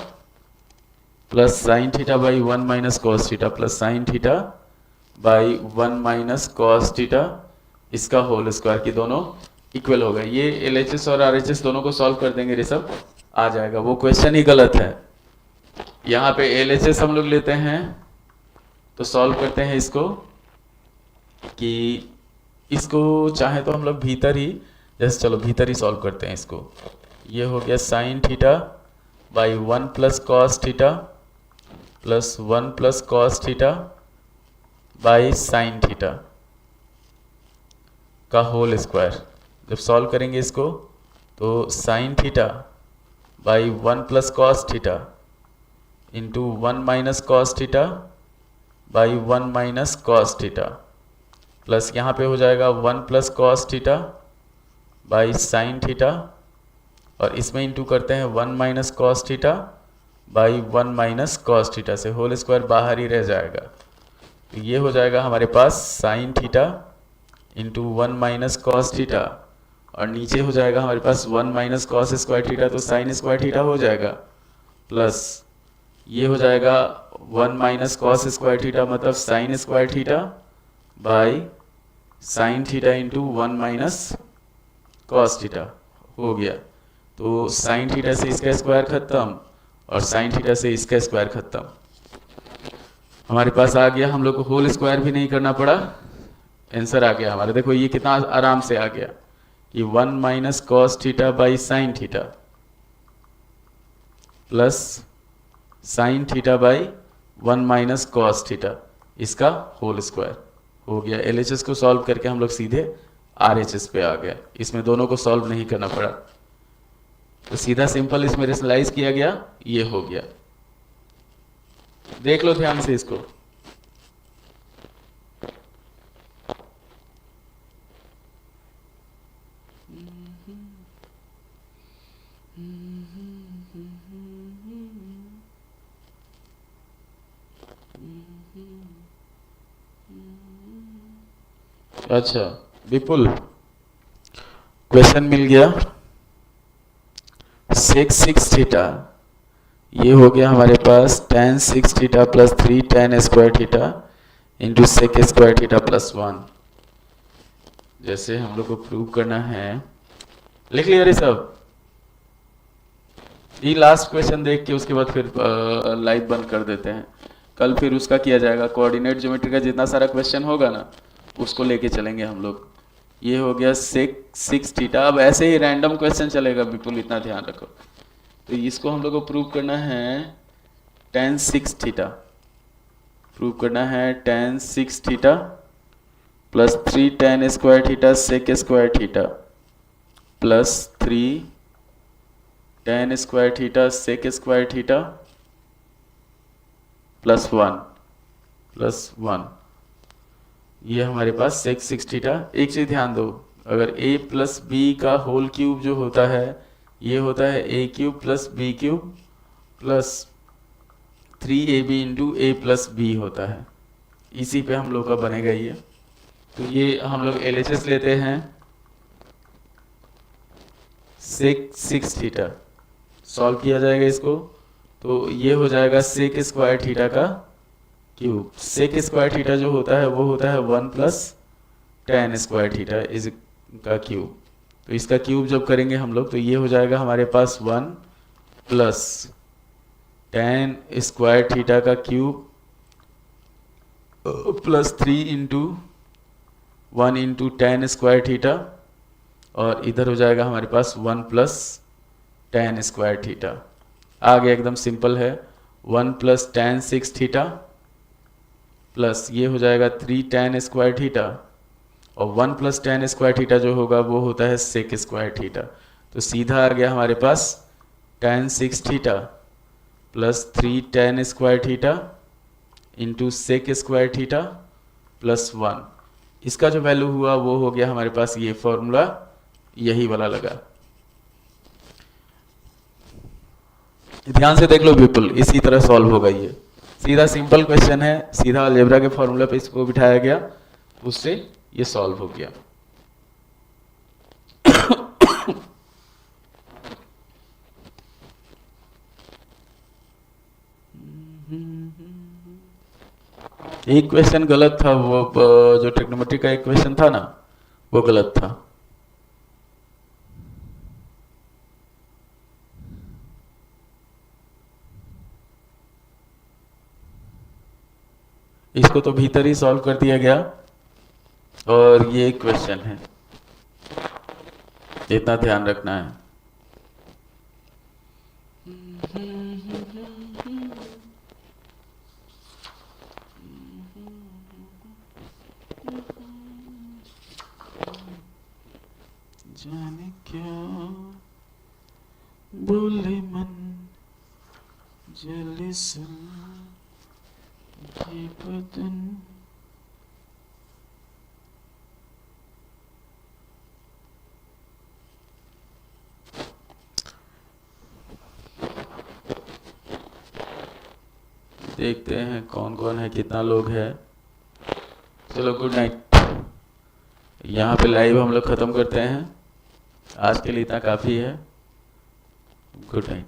plus sine theta by 1 minus cos theta plus sine theta by 1 minus cos theta, इसका whole square की दोनों equal हो गए। ये LHS और RHS दोनों को solve कर देंगे, ये सब आ जाएगा। वो क्वेश्चन ही गलत है, यहाँ पे LHS हम लोग लेते हैं तो सॉल्व करते हैं इसको, कि इसको चाहे तो हम लोग भीतर ही, जैसे चलो भीतर ही सॉल्व करते हैं इसको। ये हो गया sign theta by 1 plus cos theta plus 1 plus cos theta by sine theta का होल स्क्वायर। जब सॉल्व करेंगे इसको तो sign theta by 1 plus cos theta into 1 minus cos theta by 1 minus cos theta plus यहाँ पे हो जाएगा 1 plus cos theta by sine theta, और इसमें इंटू करते हैं 1 minus cos theta by 1 minus cos theta से, होल स्क्वायर बाहर ही रह जाएगा। तो ये हो जाएगा हमारे पास sine theta into 1 minus cos theta, और नीचे हो जाएगा हमारे पास 1 माइनस कॉस स्क्वायर थीटा, तो साइन स्क्वायर थीटा हो जाएगा, प्लस ये हो जाएगा 1 माइनस कॉस स्क्वायर थीटा मतलब sine square theta by sine theta into 1 minus cos theta हो गया। तो साइन थीटा से इसका स्क्वायर खत्म और साइन थीटा से इसका स्क्वायर खत्म, हमारे पास आ गया। हम लोग को होल स्क्वायर भी नहीं करना पड़ा, आंसर आ गया हमारा। देखो ये कितना आराम से आ गया कि 1 minus cos theta by sine theta plus sine theta by 1 minus cos theta, इसका होल स्क्वायर हो गया। LHS को सॉल्व करके हम लोग सीधे RHS पे आ गया, इसमें दोनों को सॉल्व नहीं करना पड़ा, तो सीधा सिंपल इसमें रेशनलाइज किया गया, ये हो गया। देख लो ध्यान से इसको। अच्छा विपुल, क्वेश्चन मिल गया। सेक 6 थीटा, ये हो गया हमारे पास tan 6 theta plus 3 tan square theta into sec square theta plus 1। जैसे हम लोग को प्रूव करना है, लिख लिया रे सब। ये लास्ट क्वेश्चन देख के उसके बाद फिर लाइव बंद कर देते हैं, कल फिर उसका किया जाएगा। कोऑर्डिनेट ज्योमेट्री का जितना सारा क्वेश्चन होगा ना उसको लेके चलेंगे हम लोग। ये हो गया सेक 6 थीटा। अब ऐसे ही रैंडम क्वेश्चन चलेगा विपुल, इतना ध्यान रखो। तो इसको हम लोग को प्रूव करना है tan 6 थीटा, प्रूव करना है tan 6 theta plus 3 tan square theta sec square theta plus 3 tan square theta sec square theta plus 1 ये हमारे पास सेक 6 थीटा। एक चीज ध्यान दो, अगर a प्लस बी का होल क्यूब जो होता है ये होता है a cube plus B cube plus 3ab into A plus B होता है। इसी पे हम लोग का बनेगा ये। तो ये हम लोग LHS लेते हैं सिक्स थीटा, सॉल्व किया जाएगा इसको तो ये हो जाएगा सेक स्क्वायर थीटा का क्यूब। सेक स्क्वायर थीटा जो होता है वो होता है 1 plus ten square theta is का क्यूब। तो इसका क्यूब जब करेंगे हम लोग तो ये हो जाएगा हमारे पास 1 प्लस टेन स्क्वायर थीटा का cube plus 3 into 1 into ten square theta, और इधर हो जाएगा हमारे पास 1 प्लस टेन स्क्वायर थीटा। आगे एकदम सिंपल है, 1 plus ten six theta plus ये हो जाएगा 3 टेन स्क्वायर थीटा, और 1 प्लस टेन स्क्वायर थीटा जो होगा वो होता है सेक स्क्वायर थीटा। तो सीधा आ गया हमारे पास tan six theta plus 3 tan square theta into sec square theta plus 1। इसका जो वैल्यू हुआ वो हो गया हमारे पास ये फॉर्मूला यही वाला लगा। ध्यान से देख लो पीपल, इसी तरह सॉल्व होगा ये। सीधा सिंपल क्वेश्चन है, सीधा अलजेब्रा के फॉर्मूला पे इसको बिठाया गया, उससे ये सॉल्व हो गया। एक क्वेश्चन गलत था, वो जो ट्रिग्नोमेट्री का एक क्वेश्चन था ना वो गलत था। इसको तो भीतर ही सॉल्व कर दिया गया, और ये क्वेश्चन है, इतना ध्यान रखना है। जाने क्या बोले मन जले सन ये बदन। देखते हैं कौन कौन है, कितना लोग है। चलो गुड नाइट, यहाँ पे लाइव हम लोग ख़त्म करते हैं। आज के लिए इतना काफ़ी है। Good night.